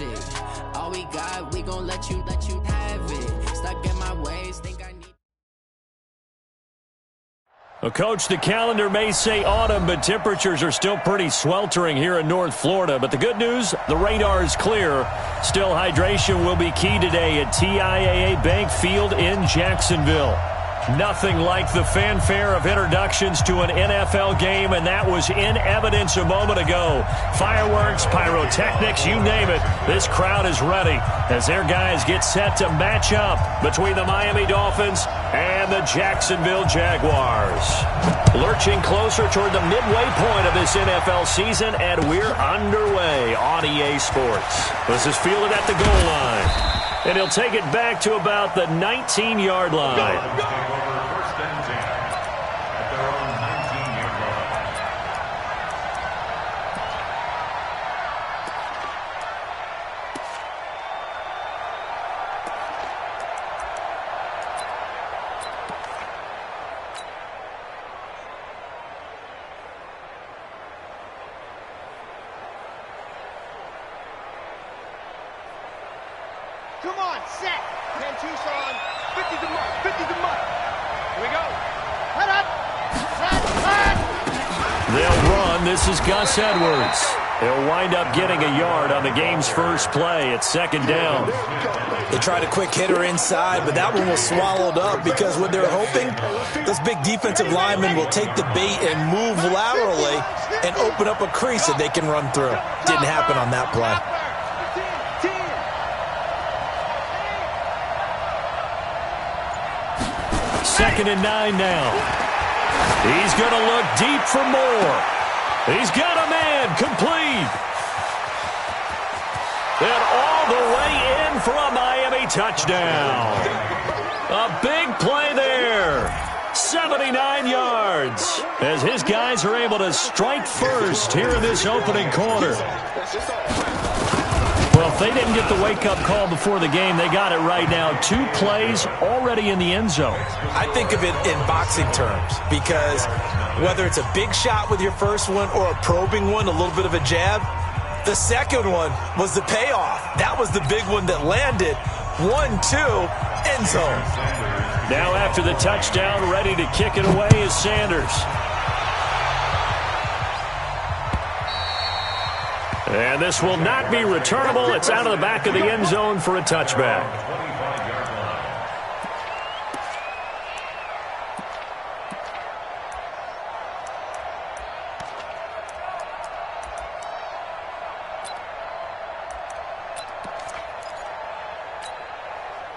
magic. All we got, we gon' let you have it. Stuck in my ways, think I need. Well, Coach, the calendar may say autumn, but temperatures are still pretty sweltering here in North Florida. But the good news, the radar is clear. Still, hydration will be key today at TIAA Bank Field in Jacksonville. Nothing like the fanfare of introductions to an NFL game, and that was in evidence a moment ago. Fireworks, pyrotechnics, you name it. This crowd is ready as their guys get set to match up between the Miami Dolphins and the Jacksonville Jaguars. Lurching closer toward the midway point of this NFL season, and we're underway on EA Sports. This is fielded at the goal line. And he'll take it back to about the 19-yard line. Go. First and 10 at their own 19-yard line. Come on, set. 10 Tucson. 50 to mark. 50 to mark. Here we go. Head up. Set. They'll run. This is Gus Edwards. They'll wind up getting a yard on the game's first play. It's second down. They tried a quick hitter inside, but that one was swallowed up because what they're hoping, this big defensive lineman will take the bait and move laterally and open up a crease that they can run through. Didn't happen on that play. Second and 9 now. He's going to look deep for more. He's got a man complete. And all the way in for a Miami touchdown. A big play there. 79 yards as his guys are able to strike first here in this opening quarter. Well, if they didn't get the wake-up call before the game, they got it right now. 2 plays already in the end zone. I think of it in boxing terms because whether it's a big shot with your first one or a probing one, a little bit of a jab, the second one was the payoff. That was the big one that landed. 1-2, end zone. Now after the touchdown, ready to kick it away is Sanders. And this will not be returnable. It's out of the back of the end zone for a touchback.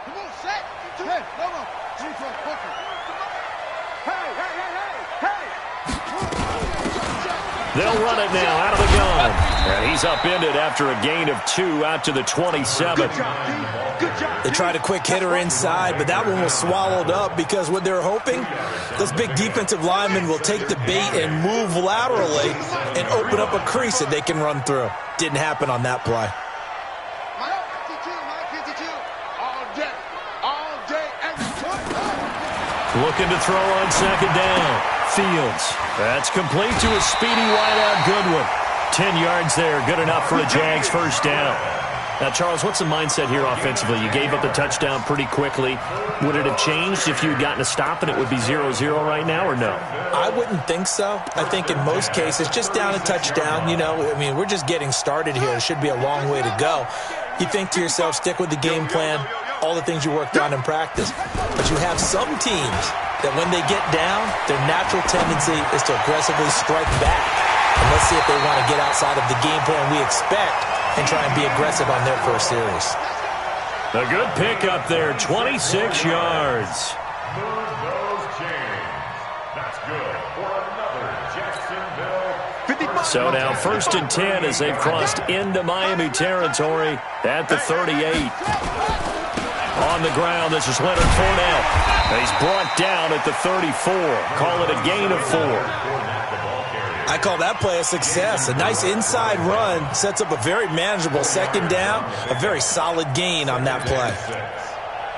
Come on, set. Hey, come on. They'll run it now out of the gun. And he's upended after a gain of 2 out to the 27. They tried a quick hitter inside, but that one was swallowed up because what they're hoping, this big defensive lineman will take the bait and move laterally and open up a crease that they can run through. Didn't happen on that play. Looking to throw on second down. Fields. That's complete to a speedy wideout Goodwin. 10 yards there. Good enough for a Jags first down. Now, Charles, what's the mindset here offensively? You gave up the touchdown pretty quickly. Would it have changed if you had gotten a stop and it would be 0-0 right now, or no? I wouldn't think so. I think in most cases, just down a touchdown, you know, I mean, we're just getting started here. It should be a long way to go. You think to yourself, stick with the game plan, all the things you worked on in practice. But you have some teams that when they get down, their natural tendency is to aggressively strike back. And let's see if they want to get outside of the game plan we expect and try and be aggressive on their first series. A good pickup there, 26 yards. That's good for another Jacksonville. So now 1st and 10 as they've crossed into Miami territory at the 38. On the ground, this is Leonard Fournette. He's brought down at the 34. Call it a gain of 4. I call that play a success. A nice inside run sets up a very manageable second down. A very solid gain on that play.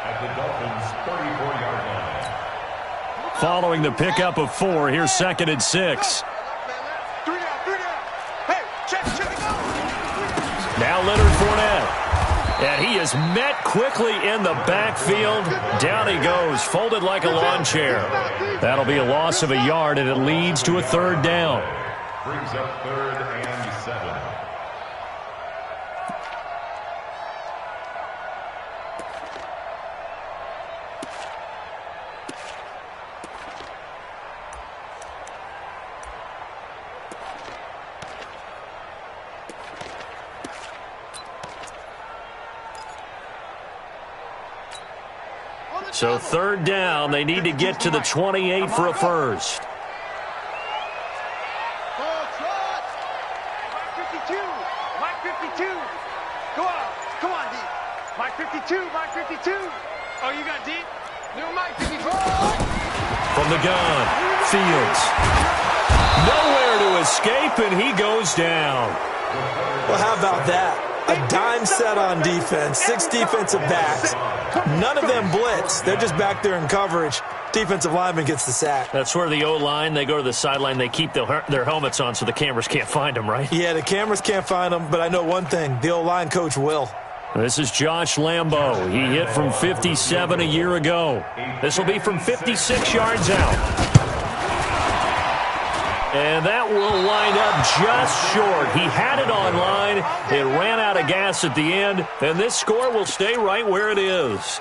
At the Dolphins' 34-yard line. Following the pickup of 4, here's 2nd and 6. Three down. Hey, check. Now Leonard Fournette. And he is met quickly in the backfield. Down he goes, folded like a lawn chair. That'll be a loss of a yard, and it leads to a third down. Brings up 3rd and 7. So third down, they need to get to the 28 for a first. Mike 52. Mike 52. Go on. Come on, D. Mike 52. Mike 52. Oh, you got D? No, Mike 54. From the gun, Fields. Nowhere to escape, and he goes down. Well, how about that? A dime set on defense, 6 defensive backs. None of them blitz. They're just back there in coverage. Defensive lineman gets the sack. That's where the O-line, they go to the sideline, they keep their helmets on so the cameras can't find them, right? Yeah, the cameras can't find them, but I know one thing. The O-line coach will. This is Josh Lambo. He hit from 57 a year ago. This will be from 56 yards out. And that will wind up just short. He had it online. It ran out of gas at the end. And this score will stay right where it is.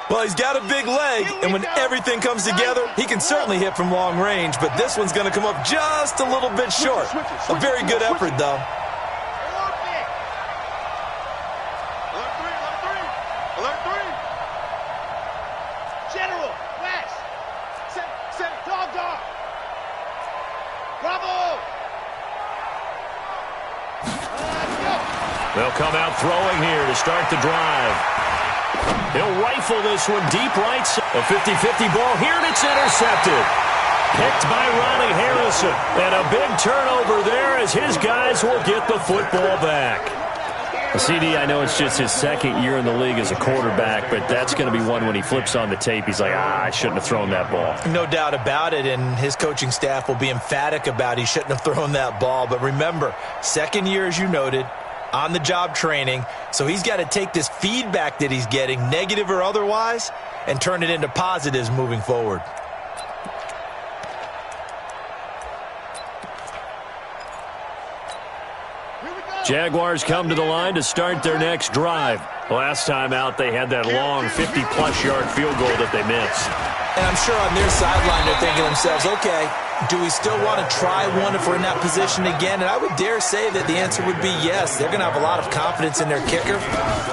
Well, he's got a big leg, and when everything comes together, he can certainly hit from long range, but this one's going to come up just a little bit short. A very good effort, though. Alert 3. General, West. Center, dog. Bravo. They'll come out throwing here to start the drive. He'll rifle this one deep right. A 50-50 ball here, and it's intercepted. Picked by Ronnie Harrison. And a big turnover there as his guys will get the football back. CD, I know it's just his second year in the league as a quarterback, but that's going to be one when he flips on the tape. He's like, I shouldn't have thrown that ball. No doubt about it, and his coaching staff will be emphatic about he shouldn't have thrown that ball. But remember, second year, as you noted, on-the-job training, so he's got to take this feedback that he's getting, negative or otherwise, and turn it into positives moving forward. Jaguars come to the line to start their next drive. Last time out, they had that long 50-plus yard field goal that they missed. And I'm sure on their sideline they're thinking to themselves, okay, do we still want to try one if we're in that position again? And I would dare say that the answer would be yes. They're going to have a lot of confidence in their kicker.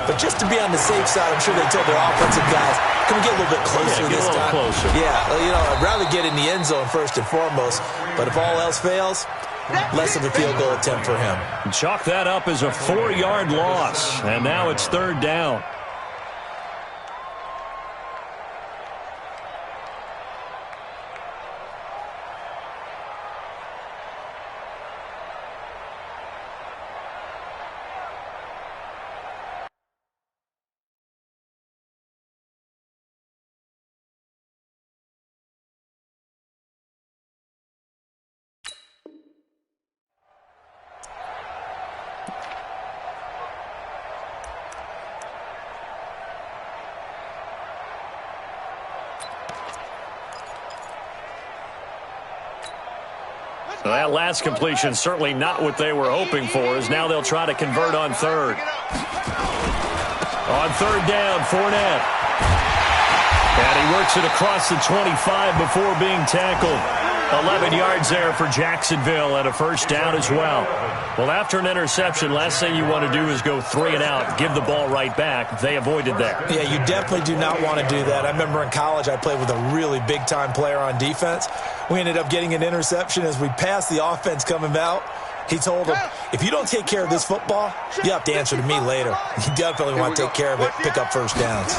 But just to be on the safe side, I'm sure they told their offensive guys, can we get a little bit closer this time? Closer. Yeah, I'd rather get in the end zone first and foremost. But if all else fails, less of a field goal attempt for him. Chalk that up as a 4-yard loss. And now it's third down. Well, that last completion certainly not what they were hoping for, as now they'll try to convert on third. On third down, Fournette. And he works it across the 25 before being tackled. 11 yards there for Jacksonville and a first down as well. Well, after an interception, last thing you want to do is go 3 and out, give the ball right back. They avoided that. Yeah, you definitely do not want to do that. I remember in college I played with a really big-time player on defense. We ended up getting an interception as we passed the offense coming out. He told him, if you don't take care of this football, you have to answer to me later. You definitely want to take care of it, pick up first downs.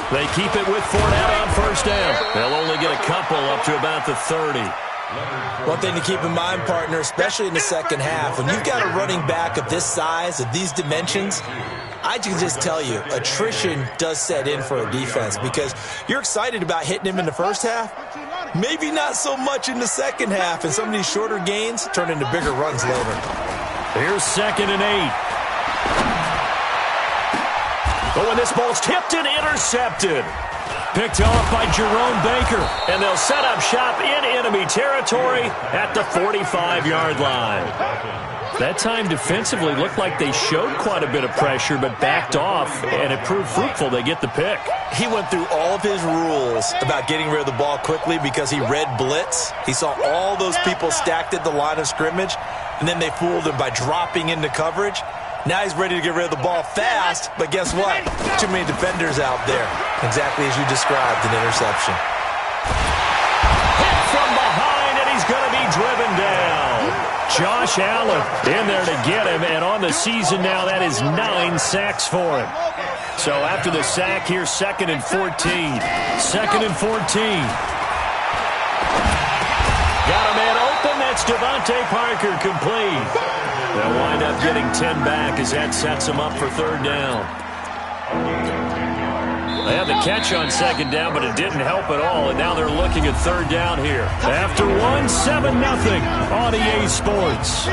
They keep it with Fournette on first down. They'll only get a couple up to about the 30. One thing to keep in mind, partner, especially in the second half, when you've got a running back of this size, of these dimensions, I can just tell you, attrition does set in for a defense because you're excited about hitting him in the first half, maybe not so much in the second half, and some of these shorter gains turn into bigger runs later. Here's 2nd and 8. But when this ball's tipped and intercepted. Picked off by Jerome Baker. And they'll set up shop in enemy territory at the 45-yard line. That time defensively looked like they showed quite a bit of pressure but backed off, and it proved fruitful. They get the pick. He went through all of his rules about getting rid of the ball quickly because he read blitz. He saw all those people stacked at the line of scrimmage, and then they fooled him by dropping into coverage. Now he's ready to get rid of the ball fast, but guess what? Too many defenders out there. Exactly as you described, an interception. Hit from behind, and he's going to be driven down. Josh Allen in there to get him, and on the season now, that is 9 sacks for him. So after the sack, here's 2nd and 14. 2nd and 14. Got a man open. That's Devontae Parker complete. They'll wind up getting 10 back as that sets them up for 3rd down. They had the catch on 2nd down, but it didn't help at all, and now they're looking at 3rd down here. After 7-0 on EA Sports.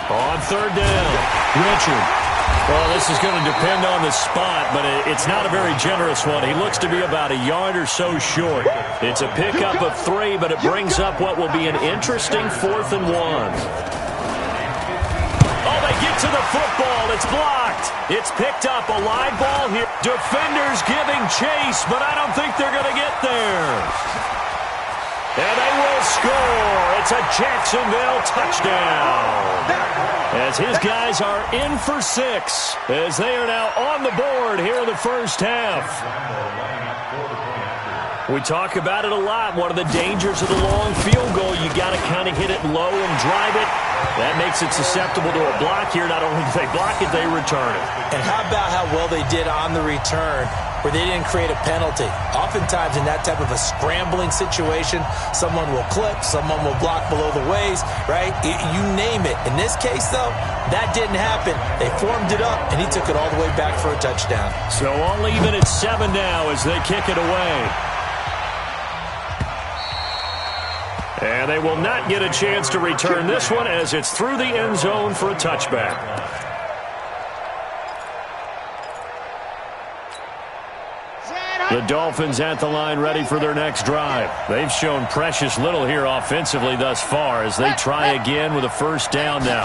On 3rd down, Richard. Well, this is going to depend on the spot, but it's not a very generous one. He looks to be about a yard or so short. It's a pickup of 3, but it brings up what will be an interesting 4th and 1. Oh, they get to the football. It's blocked. It's picked up. A live ball here. Defenders giving chase, but I don't think they're going to get there. And they will score. It's a Jacksonville touchdown. As his guys are in for 6, as they are now on the board here in the first half. We talk about it a lot. One of the dangers of the long field goal, you got to kind of hit it low and drive it. That makes it susceptible to a block here. Not only do they block it, they return it. And how about how well they did on the return, where they didn't create a penalty? Oftentimes in that type of a scrambling situation, someone will clip, someone will block below the waist, right? You name it. In this case, though, that didn't happen. They formed it up, and he took it all the way back for a touchdown. So all even at 7 now as they kick it away. And they will not get a chance to return this one as it's through the end zone for a touchback. The Dolphins at the line ready for their next drive. They've shown precious little here offensively thus far as they try again with a 1st down now.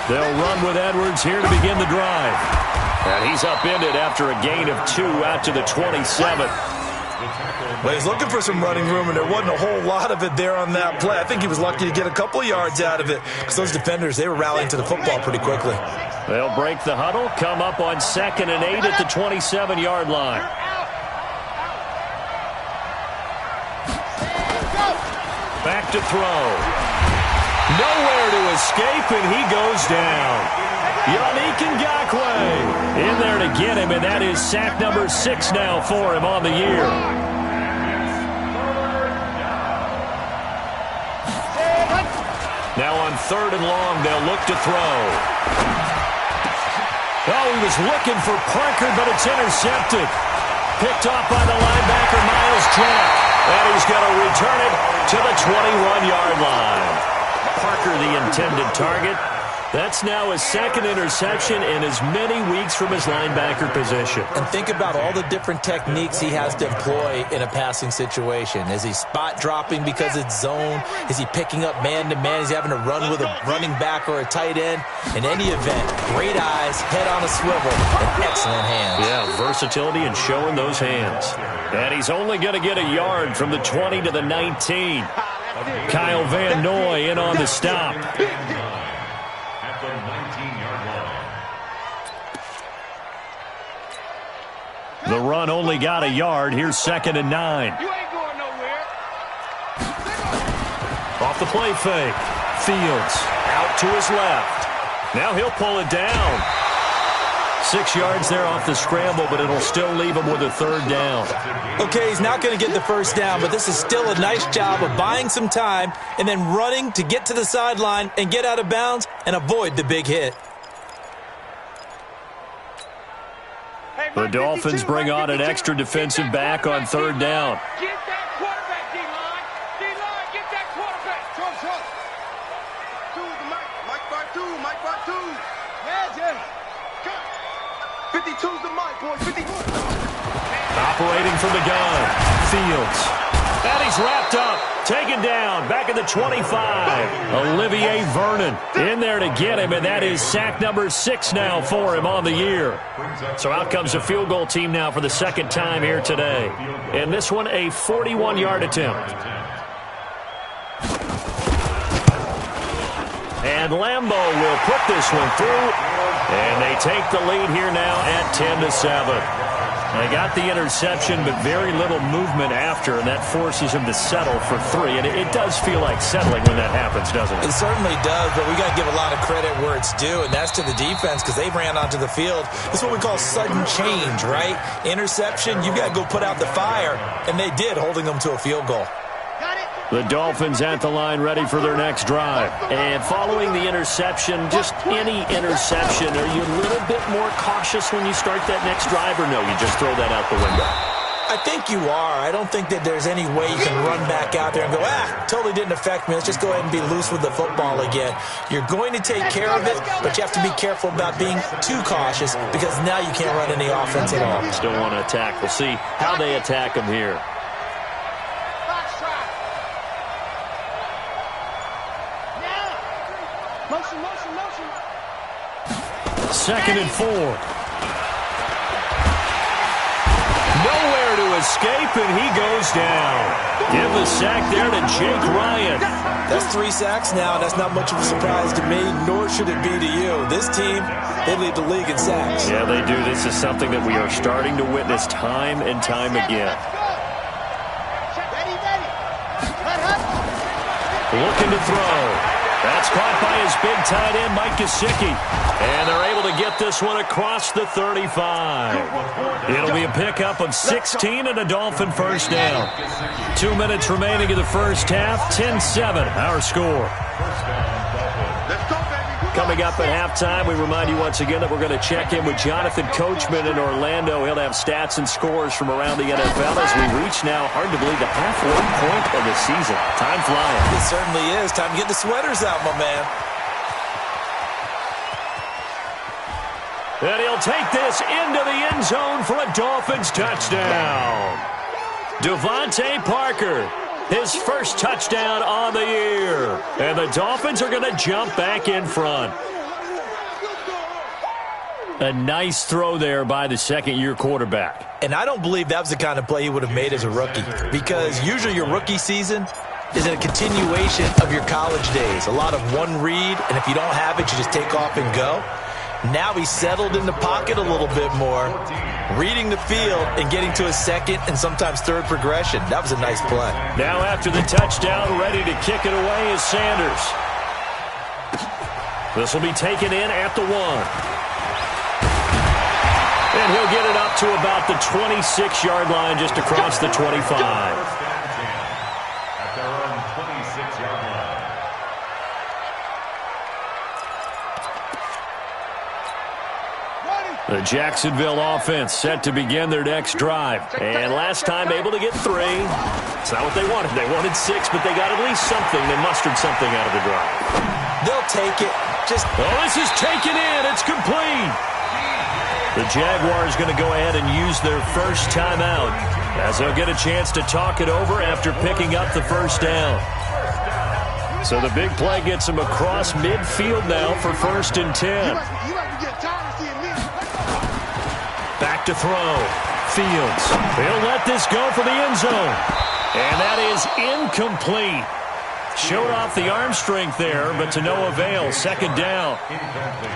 They'll run with Edwards here to begin the drive. And he's upended after a gain of 2 out to the 27. Well, he's looking for some running room, and there wasn't a whole lot of it there on that play. I think he was lucky to get a couple of yards out of it because those defenders, they were rallying to the football pretty quickly. They'll break the huddle, come up on 2nd and 8 at the 27-yard line. Back to throw. Nowhere to escape, and he goes down. Yannick Ngakoue in there to get him, and that is sack number 6 now for him on the year. Now on 3rd and long, they'll look to throw. Oh, he was looking for Parker, but it's intercepted. Picked off by the linebacker, Miles Jack. And he's going to return it to the 21-yard line. Parker, the intended target. That's now his 2nd interception in as many weeks from his linebacker position. And think about all the different techniques he has to employ in a passing situation. Is he spot dropping because it's zone? Is he picking up man-to-man? Is he having to run with a running back or a tight end? In any event, great eyes, head on a swivel, and excellent hands. Yeah, versatility and showing those hands. And he's only going to get a yard from the 20 to the 19. Kyle Van Noy in on the stop. At the 19-yard line. The run only got a yard. Here's 2nd and 9. You ain't going nowhere. Off the play fake. Fields out to his left. Now he'll pull it down. 6 yards there off the scramble, but it'll still leave him with a 3rd down. Okay, he's not going to get the 1st down, but this is still a nice job of buying some time and then running to get to the sideline and get out of bounds and avoid the big hit. The Dolphins bring on an extra defensive back on 3rd down. Get that quarterback, D-line. D-line, get that quarterback. part two. Mike part two. Yeah. 52's the mic, boy. 52. Operating from the gun. Fields. And he's wrapped up. Taken down. Back at the 25. Olivier Vernon in there to get him, and that is sack number 6 now for him on the year. So out comes the field goal team now for the second time here today. And this one, a 41-yard attempt. And Lambeau will put this one through. And they take the lead here now at 10-7. They got the interception, but very little movement after, and that forces him to settle for 3. And it does feel like settling when that happens, doesn't it? It certainly does, but we got to give a lot of credit where it's due, and that's to the defense because they ran onto the field. It's what we call sudden change, right? Interception, you got to go put out the fire, and they did, holding them to a field goal. The Dolphins at the line ready for their next drive. And following the interception, just any interception, are you a little bit more cautious when you start that next drive, or no, you just throw that out the window? I think you are. I don't think that there's any way you can run back out there and go, totally didn't affect me. Let's just go ahead and be loose with the football again. You're going to take care of it, but you have to be careful about being too cautious because now you can't run any offense at all. Still want to attack. We'll see how they attack them here. Second and 4. Nowhere to escape, and he goes down. Give the sack there to Jake Ryan. That's 3 sacks now. That's not much of a surprise to me, nor should it be to you. This team, they lead the league in sacks. Yeah, they do. This is something that we are starting to witness time and time again. Looking to throw. That's caught by his big tight end, Mike Gesicki. And they're able to get this one across the 35. It'll be a pickup of 16 and a Dolphin first down. 2 minutes remaining in the first half. 10-7, our score. Coming up at halftime, we remind you once again that we're going to check in with Jonathan Coachman in Orlando. He'll have stats and scores from around the NFL as we reach now, hard to believe, the halfway point of the season. Time flying. It certainly is. Time to get the sweaters out, my man. And he'll take this into the end zone for a Dolphins touchdown. Devontae Parker. His first touchdown on the year. And the Dolphins are going to jump back in front. A nice throw there by the second-year quarterback. And I don't believe that was the kind of play he would have made as a rookie. Because usually your rookie season is a continuation of your college days. A lot of one read, and if you don't have it, you just take off and go. Now he's settled in the pocket a little bit more, reading the field and getting to a second and sometimes third progression. That was a nice play. Now after the touchdown, ready to kick it away is Sanders. This will be taken in at the 1. And he'll get it up to about the 26-yard line just across the 25. The Jacksonville offense set to begin their next drive. And last time able to get 3. It's not what they wanted. They wanted 6, but they got at least something. They mustered something out of the drive. They'll take it. This is taken in. It's complete. The Jaguars going to go ahead and use their first timeout as they'll get a chance to talk it over after picking up the first down. So the big play gets them across midfield now for 1st and 10. Back to throw. Fields. He'll let this go for the end zone. And that is incomplete. Showed off the arm strength there, but to no avail. Second down.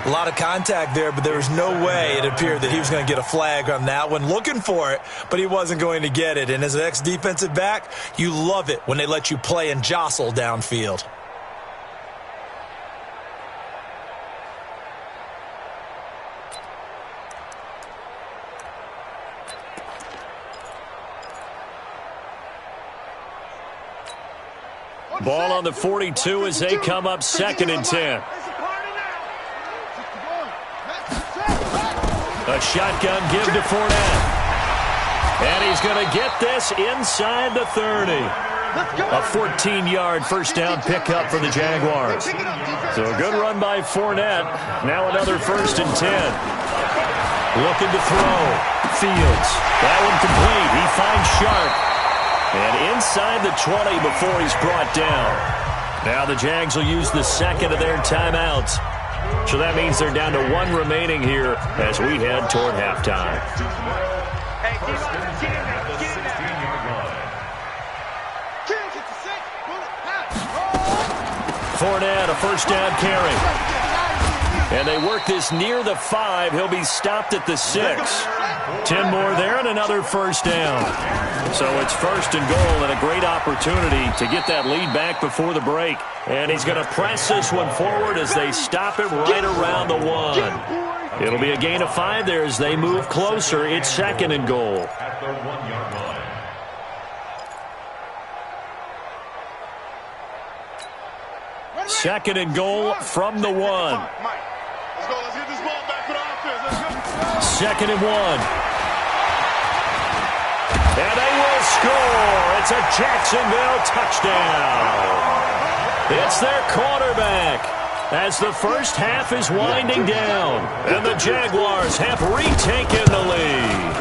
A lot of contact there, but there was no way it appeared that he was going to get a flag on that one. Looking for it, but he wasn't going to get it. And as an ex-defensive back, you love it when they let you play and jostle downfield. Ball on the 42 as they come up 2nd and 10. A shotgun give to Fournette. And he's going to get this inside the 30. A 14-yard first down pickup for the Jaguars. So a good run by Fournette. Now another 1st and 10. Looking to throw. Fields. That one complete. He finds Sharp. And inside the 20 before he's brought down. Now the Jags will use the second of their timeouts. So that means they're down to 1 remaining here as we head toward halftime. Fournette, a first down carry. And they work this near the 5. He'll be stopped at the 6. 10 more there and another first down. So it's 1st and goal and a great opportunity to get that lead back before the break. And he's going to press this one forward as they stop him right around the 1. It'll be a gain of 5 there as they move closer. It's 2nd and goal. At the 1-yard line. 2nd and goal from the 1. Let's get this ball back for the offense. 2nd and 1. And they will score. It's a Jacksonville touchdown. It's their quarterback as the first half is winding down. And the Jaguars have retaken the lead.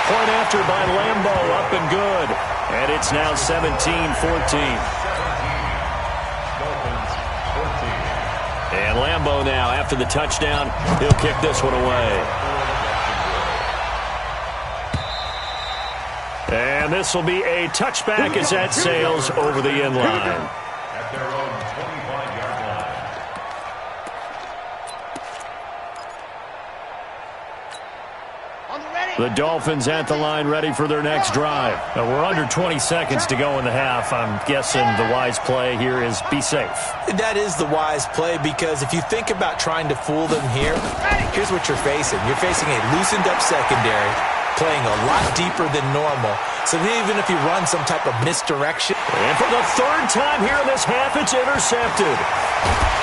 Point after by Lambo, up and good. And it's now 17-14. And Lambo now, after the touchdown, he'll kick this one away. And this will be a touchback as that sails over the end line. At their own 25-yard line. The Dolphins at the line ready for their next drive. Now we're under 20 seconds to go in the half. I'm guessing the wise play here is be safe. That is the wise play because if you think about trying to fool them here, here's what you're facing. You're facing a loosened up secondary, playing a lot deeper than normal. So even if you run some type of misdirection. And for the 3rd time here in this half, it's intercepted.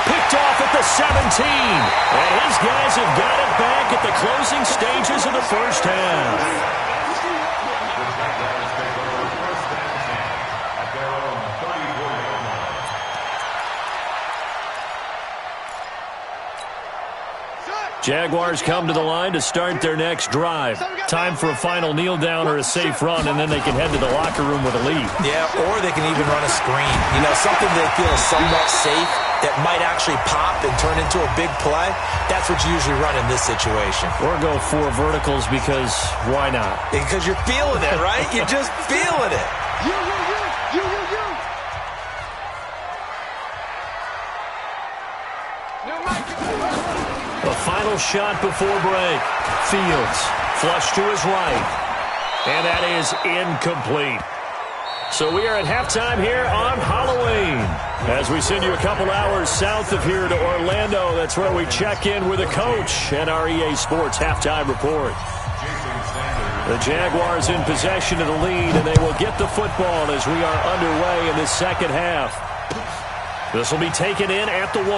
Picked off at the 17. And his guys have got it back at the closing stages of the first half. At their own 34-yard line. Jaguars come to the line to start their next drive. Time for a final kneel down or a safe run, and then they can head to the locker room with a lead. Yeah, or they can even run a screen. You know, something they feel is somewhat safe that might actually pop and turn into a big play. That's what you usually run in this situation. Or go 4 verticals because why not? Because you're feeling it, right? You're just feeling it. The final shot before break. Fields, flush to his right. And that is incomplete. So we are at halftime here on Halloween. As we send you a couple hours south of here to Orlando, that's where we check in with the coach and our EA Sports halftime report. The Jaguars in possession of the lead, and they will get the football as we are underway in this second half. This will be taken in at the 1.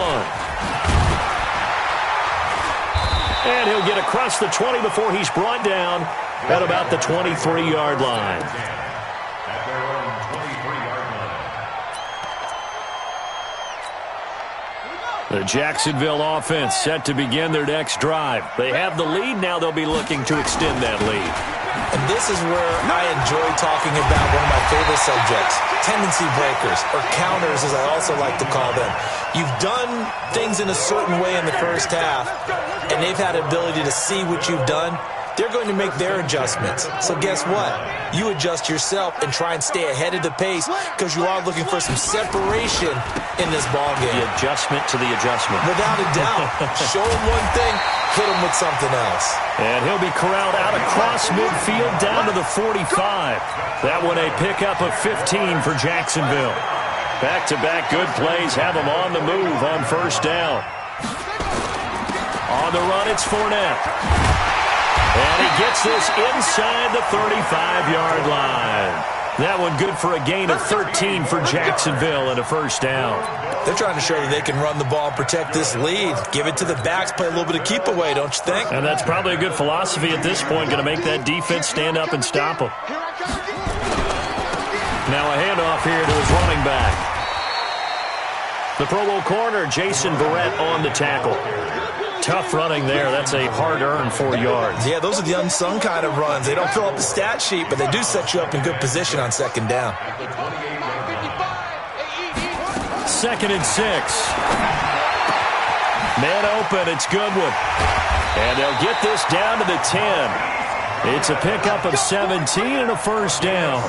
And he'll get across the 20 before he's brought down at about the 23-yard line. At their own 23-yard line. The Jacksonville offense set to begin their next drive. They have the lead. Now they'll be looking to extend that lead. And this is where I enjoy talking about one of my favorite subjects, tendency breakers, or counters as I also like to call them. You've done things in a certain way in the first half, and they've had the ability to see what you've done. They're going to make their adjustments. So guess what? You adjust yourself and try and stay ahead of the pace because you are looking for some separation in this ball game. The adjustment to the adjustment. Without a doubt. Show them one thing, hit them with something else. And he'll be corralled out across midfield down to the 45. That one a pickup of 15 for Jacksonville. Back-to-back good plays have them on the move on first down. On the run, it's Fournette. And he gets this inside the 35-yard line. That one good for a gain of 13 for Jacksonville and a first down. They're trying to show that they can run the ball and protect this lead. Give it to the backs, play a little bit of keep away, don't you think? And that's probably a good philosophy at this point, going to make that defense stand up and stop them. Now a handoff here to his running back. The Pro Bowl corner, Jason Barrett, on the tackle. Tough running there. That's a hard-earned 4 yards. Yeah, those are the unsung kind of runs. They don't fill up the stat sheet, but they do set you up in good position on second down. 2nd and 6. Man open, it's Goodwin. And they'll get this down to the 10. It's a pickup of 17 and a first down.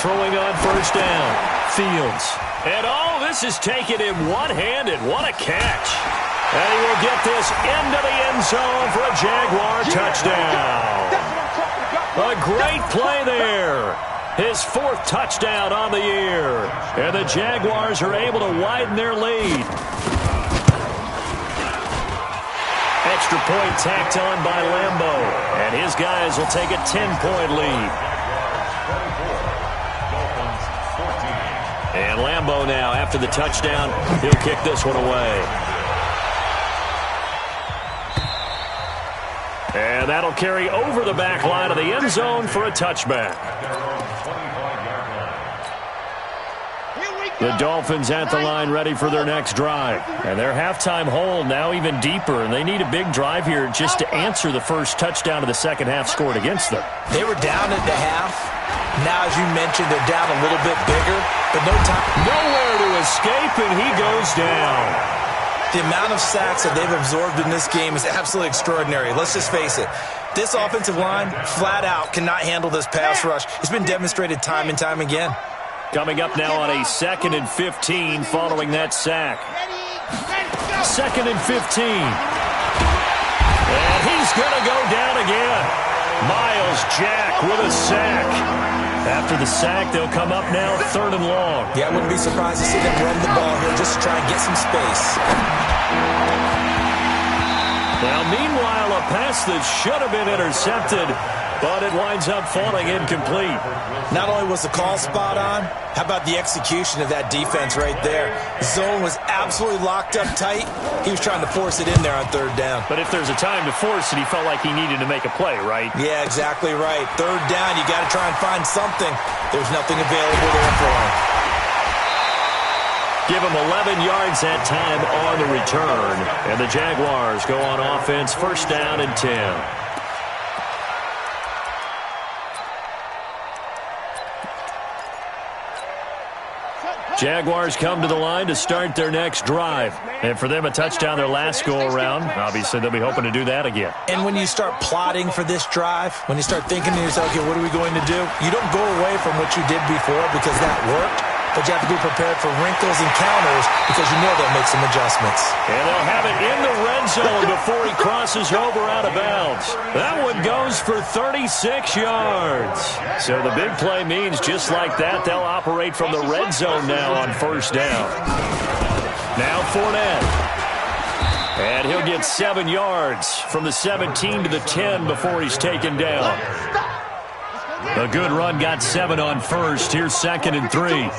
Throwing on first down, Fields. And this is taken in one-handed. What a catch. And he will get this into the end zone for a Jaguar touchdown. A great play there. His 4th touchdown on the year. And the Jaguars are able to widen their lead. Extra point tacked on by Lambeau. And his guys will take a 10-point lead. And Lambeau now, after the touchdown, he'll kick this one away. And that'll carry over the back line of the end zone for a touchback. The Dolphins at the line ready for their next drive. And their halftime hole now even deeper, and they need a big drive here just to answer the first touchdown of the second half scored against them. They were down at the half. Now, as you mentioned, they're down a little bit bigger, but no time. Nowhere to escape, and he goes down. The amount of sacks that they've absorbed in this game is absolutely extraordinary. Let's just face it. This offensive line, flat out, cannot handle this pass rush. It's been demonstrated time and time again. Coming up now on a 2nd and 15 following that sack. 2nd and 15. And he's going to go down again. Miles Jack with a sack. After the sack, they'll come up now 3rd and long. Yeah, I wouldn't be surprised to see them run the ball here just to try and get some space. Now, meanwhile, a pass that should have been intercepted, but it winds up falling incomplete. Not only was the call spot on, how about the execution of that defense right there? Zone was absolutely locked up tight. He was trying to force it in there on 3rd down. But if there's a time to force it, he felt like he needed to make a play, right? Yeah, exactly right. 3rd down, you got to try and find something. There's nothing available there for him. Give him 11 yards that time on the return. And the Jaguars go on offense, 1st down and 10. Jaguars come to the line to start their next drive. And for them, a touchdown their last go-around. Obviously, they'll be hoping to do that again. And when you start plotting for this drive, when you start thinking to yourself, okay, what are we going to do? You don't go away from what you did before because that worked. But you have to be prepared for wrinkles and counters because you know they'll make some adjustments. And they'll have it in the red zone before he crosses over out of bounds. That one goes for 36 yards. So the big play means just like that, they'll operate from the red zone now on 1st down. Now Fournette. And he'll get 7 yards from the 17 to the 10 before he's taken down. A good run got 7 on 1st. Here's 2nd and 3.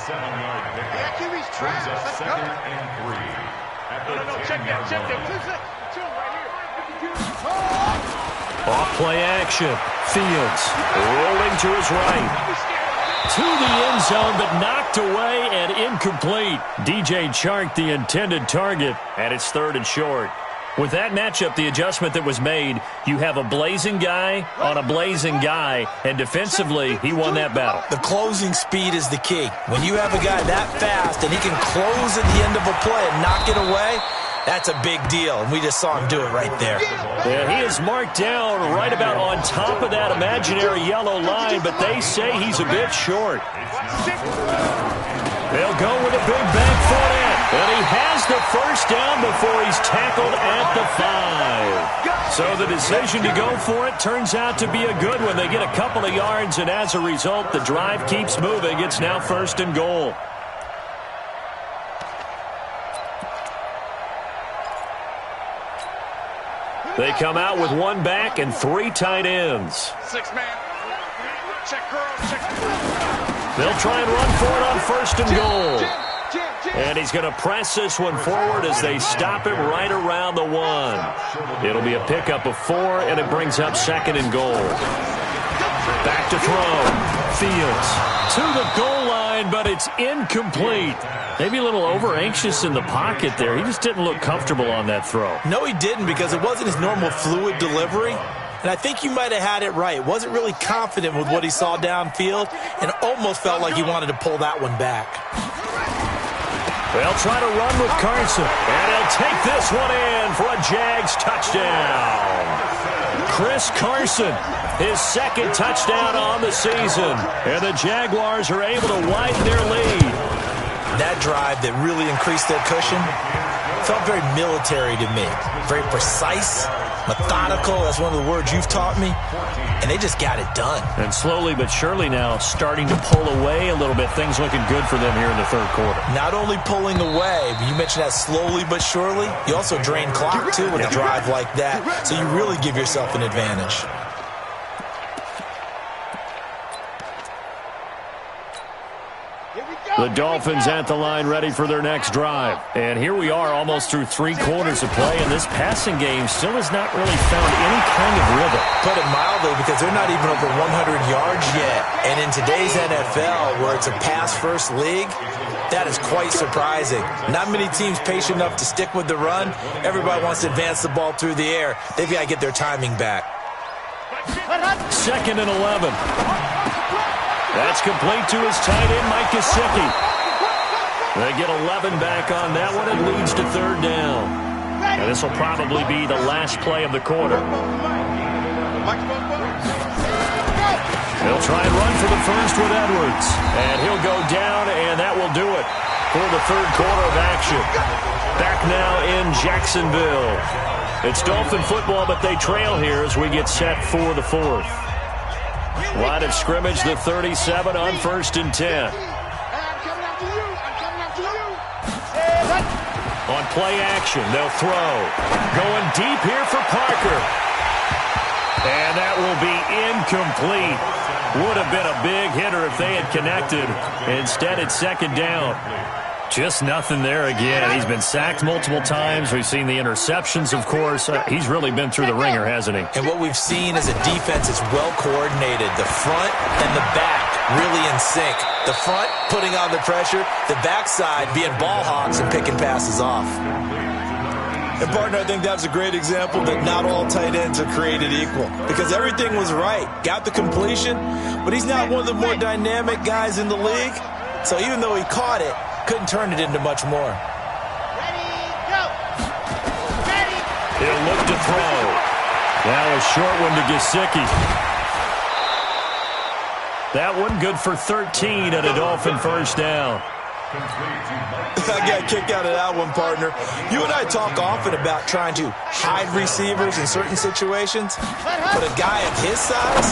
Off play action. Fields rolling to his right. To the end zone, but knocked away and incomplete. DJ Chark, the intended target, and it's 3rd and short. With that matchup, the adjustment that was made, you have a blazing guy on a blazing guy, and defensively, he won that battle. The closing speed is the key. When you have a guy that fast and he can close at the end of a play and knock it away, that's a big deal, and we just saw him do it right there. Yeah, he is marked down right about on top of that imaginary yellow line, but they say he's a bit short. They'll go with a big bank for it. And he has the 1st down before he's tackled at the 5. So the decision to go for it turns out to be a good one. They get a couple of yards, and as a result, the drive keeps moving. It's now 1st and goal. They come out with 1 back and 3 tight ends. 6-man. Check girl, check. They'll try and run for it on 1st and goal. And he's going to press this one forward as they stop him right around the 1. It'll be a pickup of 4, and it brings up 2nd and goal. Back to throw. Fields to the goal line, but it's incomplete. Maybe a little over-anxious in the pocket there. He just didn't look comfortable on that throw. No, he didn't, because it wasn't his normal fluid delivery. And I think you might have had it right. Wasn't really confident with what he saw downfield and almost felt like he wanted to pull that one back. They'll try to run with Carson, and he'll take this one in for a Jags touchdown. Chris Carson, his 2nd touchdown on the season, and the Jaguars are able to widen their lead. That drive that really increased their cushion felt very military to me. Very precise, methodical, that's one of the words you've taught me, and they just got it done. And slowly but surely now starting to pull away a little bit. Things looking good for them here in the 3rd quarter. Not only pulling away, but you mentioned that slowly but surely. You also drain clock, too, with a drive like that, so you really give yourself an advantage. The Dolphins at the line ready for their next drive. And here we are almost through 3 quarters of play, and this passing game still has not really found any kind of rhythm. Put it mildly, because they're not even over 100 yards yet. And in today's NFL, where it's a pass-first league, that is quite surprising. Not many teams patient enough to stick with the run. Everybody wants to advance the ball through the air. They've got to get their timing back. 2nd and 11. That's complete to his tight end, Mike Gesicki. They get 11 back on that one. It leads to 3rd down. And this will probably be the last play of the quarter. They'll try and run for the first with Edwards. And he'll go down, and that will do it for the 3rd quarter of action. Back now in Jacksonville. It's Dolphin football, but they trail here as we get set for the 4th. Line of scrimmage, the 37 on 1st and 10. On play action, they'll throw. Going deep here for Parker. And that will be incomplete. Would have been a big hitter if they had connected. Instead, it's 2nd down. Just nothing there again. He's been sacked multiple times. We've seen the interceptions, of course. He's really been through the ringer, hasn't he? And what we've seen is a defense that's well coordinated. The front and the back really in sync. The front putting on the pressure. The backside being ball hawks and picking passes off. And, partner, I think that's a great example that not all tight ends are created equal. Because everything was right. Got the completion, but he's not one of the more dynamic guys in the league. So even though he caught it, couldn't turn it into much more. Ready, go. Ready. He'll look to throw. Now a short one to Gesicki. That one good for 13 and a Dolphin 1st down. I got a kick out of that one, partner. You and I talk often about trying to hide receivers in certain situations, but a guy of his size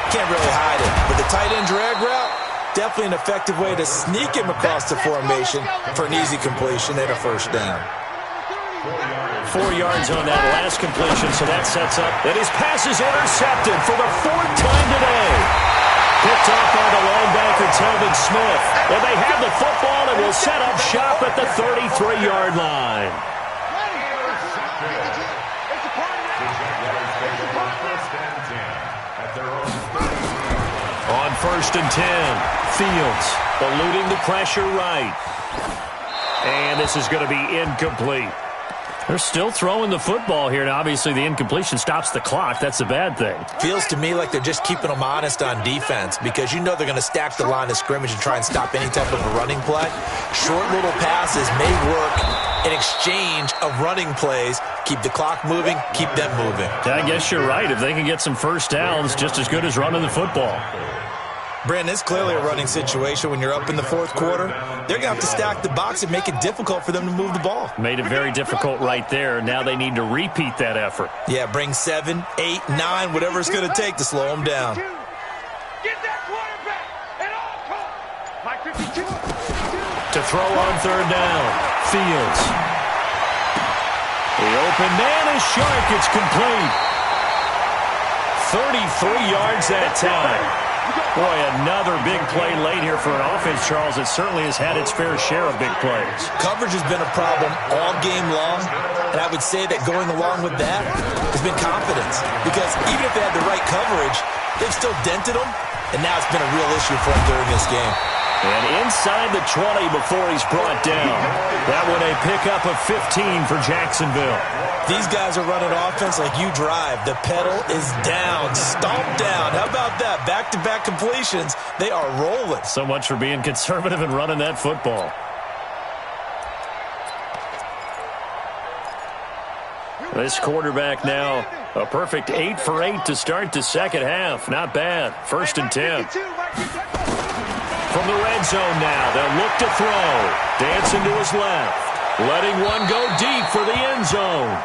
can't really hide it. But the tight end drag route, definitely an effective way to sneak him across the formation for an easy completion and a 1st down. 4 yards on that last completion, so that sets up. And his pass is intercepted for the 4th time today. Picked off by the linebacker, Telvin Smith. And they have the football and will set up shop at the 33-yard line. On 1st and 10, Fields eluding the pressure right. And this is going to be incomplete. They're still throwing the football here, and obviously the incompletion stops the clock. That's a bad thing. Feels to me like they're just keeping them honest on defense because you know they're going to stack the line of scrimmage and try and stop any type of a running play. Short little passes may work in exchange of running plays. Keep the clock moving, keep them moving. I guess you're right. If they can get some 1st downs, just as good as running the football. Brandon, it's clearly a running situation when you're up in the 4th quarter. They're going to have to stack the box and make it difficult for them to move the ball. Made it very difficult right there. Now they need to repeat that effort. Yeah, bring 7, 8, 9, whatever it's going to take to slow them down. Get that quarterback at all costs. Mike 52. To throw on 3rd down, Fields. The open man is Shark. It's complete. 33 yards that time. Boy, another big play late here for an offense, Charles. It certainly has had its fair share of big plays. Coverage has been a problem all game long, and I would say that going along with that has been confidence. Because even if they had the right coverage, they've still dented them, and now it's been a real issue for them during this game. And inside the 20 before he's brought down. That one a pickup of 15 for Jacksonville. These guys are running offense like you drive. The pedal is down, stomped down. How about that? Back-to-back completions. They are rolling. So much for being conservative and running that football. This quarterback now, a perfect 8 for 8 to start the second half. Not bad. 1st and 10. From the red zone now, they'll look to throw. Dancing to his left. Letting one go deep for the end zone.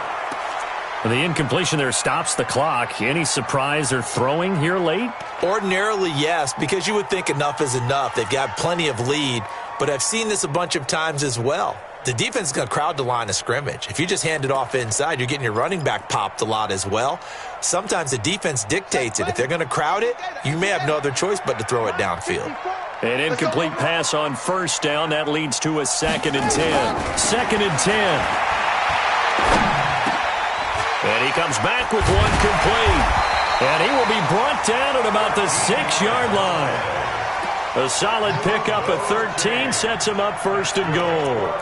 The incompletion there stops the clock. Any surprise they're throwing here late? Ordinarily, yes, because you would think enough is enough. They've got plenty of lead, but I've seen this a bunch of times as well. The defense is going to crowd the line of scrimmage. If you just hand it off inside, you're getting your running back popped a lot as well. Sometimes the defense dictates it. If they're going to crowd it, you may have no other choice but to throw it downfield. An incomplete pass on 1st down. That leads to a 2nd and 10. 2nd and 10. And he comes back with one complete. And he will be brought down at about the 6-yard line. A solid pickup of 13 sets him up 1st and goal.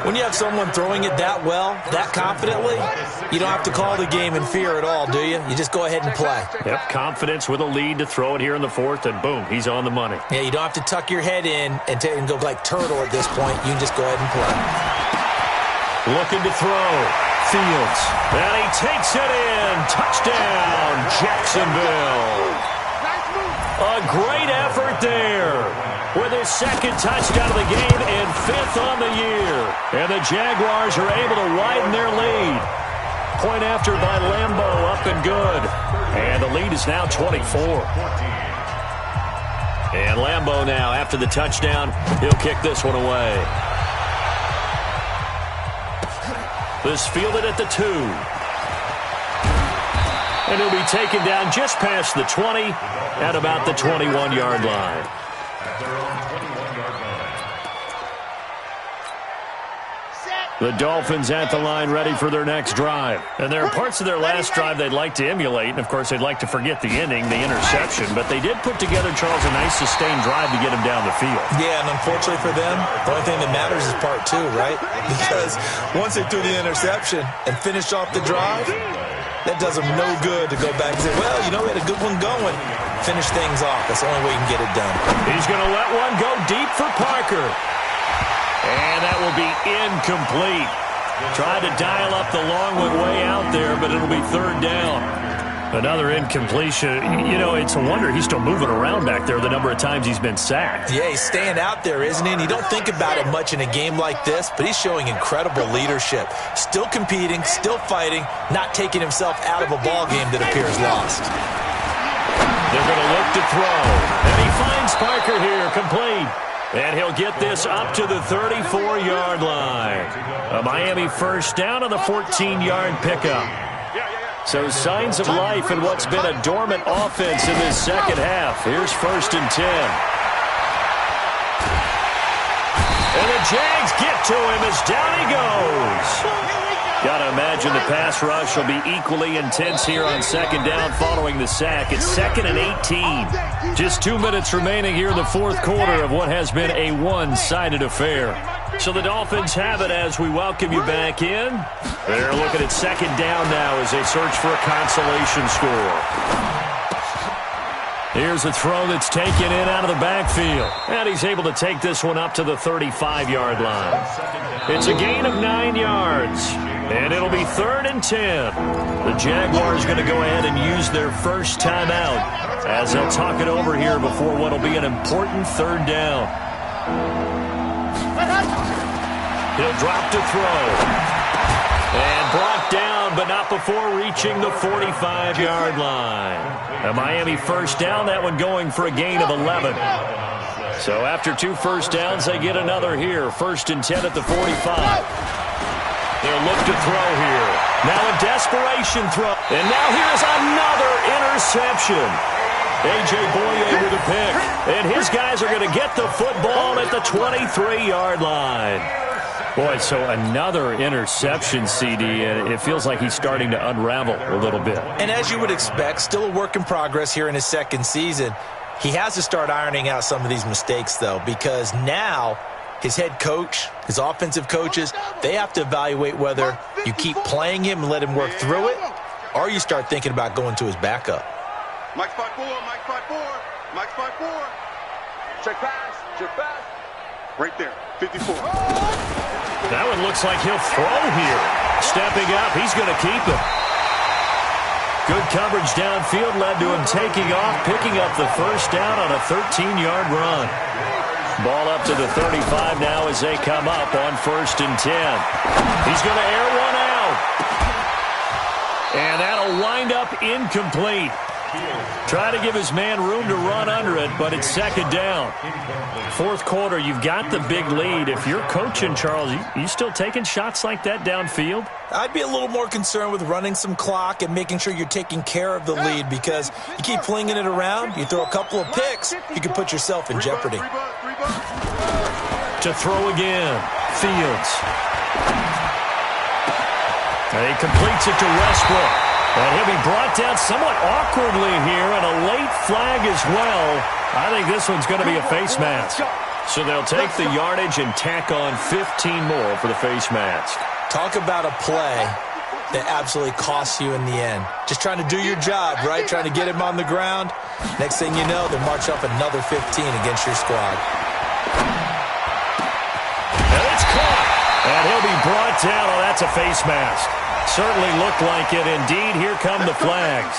When you have someone throwing it that well, that confidently, you don't have to call the game in fear at all, do you? You just go ahead and play. Yep, confidence with a lead to throw it here in the 4th, and boom, he's on the money. Yeah, you don't have to tuck your head in and go like turtle at this point. You can just go ahead and play. Looking to throw. Fields. And he takes it in. Touchdown, Jacksonville. A great effort there. With his 2nd touchdown of the game and 5th on the year. And the Jaguars are able to widen their lead. Point after by Lambeau, up and good. And the lead is now 24. And Lambeau now, after the touchdown, he'll kick this one away. This fielded at the 2. And he'll be taken down just past the 20 at about the 21-yard line. The Dolphins at the line ready for their next drive. And there are parts of their last drive they'd like to emulate. And, of course, they'd like to forget the ending, the interception. But they did put together, Charles, a nice sustained drive to get him down the field. Yeah, and unfortunately for them, the only thing that matters is part 2, right? Because once they threw the interception and finished off the drive, that does them no good to go back and say, well, you know, we had a good one going. Finish things off. That's the only way you can get it done. He's going to let one go deep for Parker. And that will be incomplete. Tried to dial up the long one way out there, but it'll be 3rd down. Another incompletion. You know, it's a wonder he's still moving around back there the number of times he's been sacked. Yeah, he's staying out there, isn't he? And you don't think about it much in a game like this, but he's showing incredible leadership. Still competing, still fighting, not taking himself out of a ball game that appears lost. They're going to look to throw. And he finds Parker here, complete. And he'll get this up to the 34-yard line. A Miami 1st down on the 14-yard pickup. So signs of life in what's been a dormant offense in this second half. Here's 1st and 10. And the Jags get to him as down he goes. Got to imagine the pass rush will be equally intense here on 2nd down following the sack. It's 2nd and 18. Just 2 minutes remaining here in the 4th quarter of what has been a one-sided affair. So the Dolphins have it as we welcome you back in. They're looking at 2nd down now as they search for a consolation score. Here's a throw that's taken in out of the backfield. And he's able to take this one up to the 35-yard line. It's a gain of 9 yards. And it'll be 3rd and 10. The Jaguars going to go ahead and use their first timeout as they'll talk it over here before what will be an important 3rd down. He'll drop to throw. And brought down, but not before reaching the 45-yard line. A Miami 1st down, that one going for a gain of 11. So after 2 first downs, they get another here. 1st and 10 at the 45. They'll look to throw here. Now a desperation throw. And now here's another interception. A.J. Boye with a pick. And his guys are going to get the football at the 23-yard line. Boy, so another interception, CD, and it feels like he's starting to unravel a little bit. And as you would expect, still a work in progress here in his second season. He has to start ironing out some of these mistakes, though, because now his head coach, his offensive coaches, they have to evaluate whether you keep playing him and let him work through it, or you start thinking about going to his backup. Mike 5-4, Mike 5-4, Mike 5-4. Check pass, check pass. Right there, 54. That one looks like he'll throw here. Stepping up, he's going to keep it. Good coverage downfield led to him taking off, picking up the first down on a 13-yard run. Ball up to the 35 now as they come up on 1st and 10. He's going to air one out. And that'll wind up incomplete. Try to give his man room to run under it, but it's 2nd down. 4th quarter, you've got the big lead. If you're coaching, Charles, you still taking shots like that downfield? I'd be a little more concerned with running some clock and making sure you're taking care of the lead, because you keep flinging it around, you throw a couple of picks, you can put yourself in jeopardy. To throw again, Fields. And he completes it to Westbrook. And he'll be brought down somewhat awkwardly here, and a late flag as well. I think this one's going to be a face mask. So they'll take the yardage and tack on 15 more for the face mask. Talk about a play that absolutely costs you in the end. Just trying to do your job, right? Trying to get him on the ground. Next thing you know, they march up another 15 against your squad. And it's caught. And he'll be brought down. Oh, that's a face mask. Certainly looked like it. Indeed, here come the flags.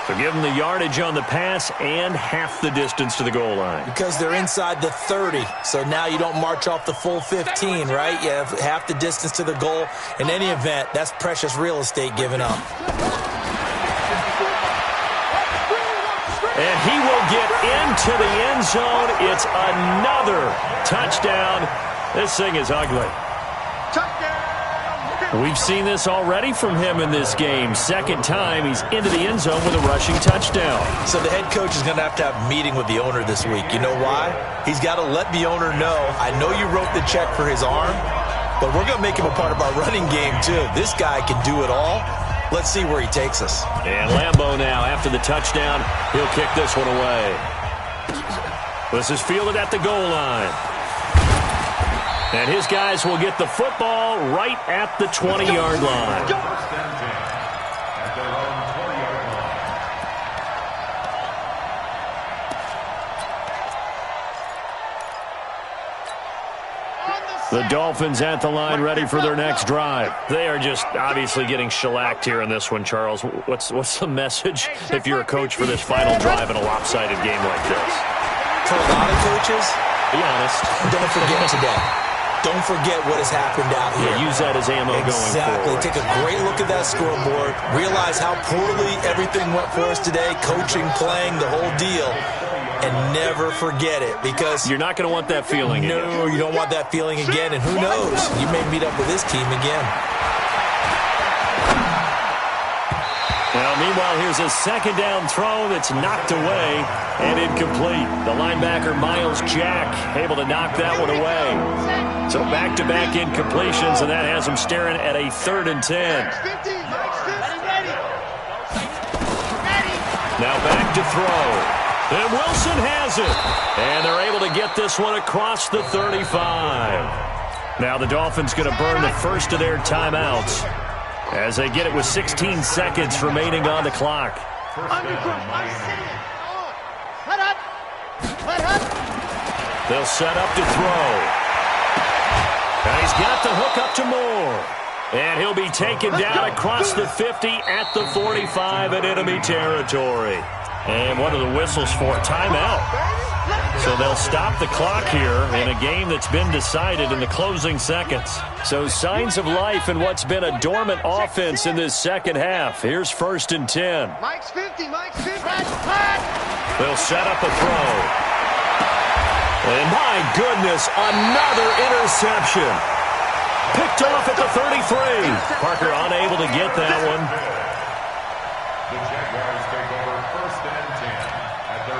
So give them the yardage on the pass and half the distance to the goal line. Because they're inside the 30, so now you don't march off the full 15, right? You have half the distance to the goal. In any event, that's precious real estate given up. And he will get into the end zone. It's another touchdown. This thing is ugly. We've seen this already from him in this game. 2nd time he's into the end zone with a rushing touchdown. So the head coach is going to have a meeting with the owner this week. You know why? He's got to let the owner know, I know you wrote the check for his arm, but we're going to make him a part of our running game too. This guy can do it all. Let's see where he takes us. And Lambeau now, after the touchdown, he'll kick this one away. This is fielded at the goal line. And his guys will get the football right at the 20-yard line. The Dolphins at the line, ready for their next drive. They are just obviously getting shellacked here in this one, Charles. What's the message if you're a coach for this final drive in a lopsided game like this? For a lot of coaches, be honest, don't forget today. Don't forget what has happened out here. Yeah, use that as ammo going forward. Take a great look at that scoreboard. Realize how poorly everything went for us today. Coaching, playing, the whole deal. And never forget it, because you're not going to want that feeling again. No, you don't want that feeling again. And who knows? You may meet up with this team again. Well, meanwhile, here's a 2nd down throw that's knocked away and incomplete. The linebacker, Miles Jack, able to knock that one away. So back-to-back incompletions, and that has them staring at a 3rd and 10. Now back to throw. And Wilson has it. And they're able to get this one across the 35. Now the Dolphins going to burn the first of their timeouts as they get it with 16 seconds remaining on the clock. They'll set up to throw. And he's got the hook up to Moore. And he'll be taken down across the 50 at the 45 in enemy territory. And what are the whistles for? Timeout. So they'll stop the clock here in a game that's been decided in the closing seconds. So signs of life in what's been a dormant offense in this second half. Here's 1st and 10. Mike's 50, Mike's 50. They'll set up a throw. And my goodness, another interception. Picked off at the 33. Parker unable to get that one. The Jaguars take over 1st and 10 at their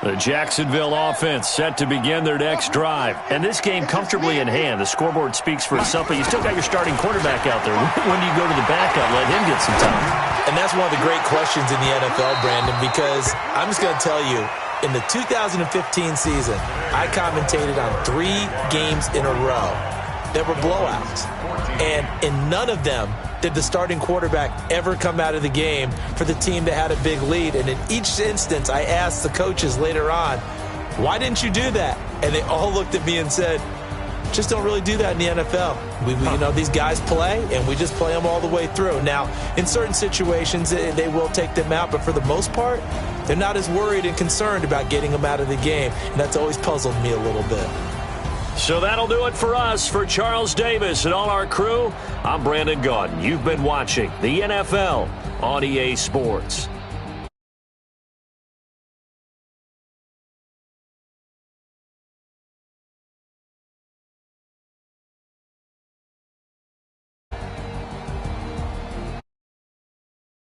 The Jacksonville offense set to begin their next drive. And this game comfortably in hand. The scoreboard speaks for itself, but you still got your starting quarterback out there. When do you go to the backup, let him get some time? And that's one of the great questions in the NFL, Brandon, because I'm just going to tell you, in the 2015 season, I commentated on 3 games in a row that were blowouts. And in none of them did the starting quarterback ever come out of the game for the team that had a big lead. And in each instance, I asked the coaches later on, why didn't you do that? And they all looked at me and said, just don't really do that in the NFL. You know, these guys play, and we just play them all the way through. Now, in certain situations, they will take them out, but for the most part, they're not as worried and concerned about getting them out of the game. And that's always puzzled me a little bit. So that'll do it for us. For Charles Davis and all our crew, I'm Brandon Gaudin. You've been watching the NFL on EA Sports.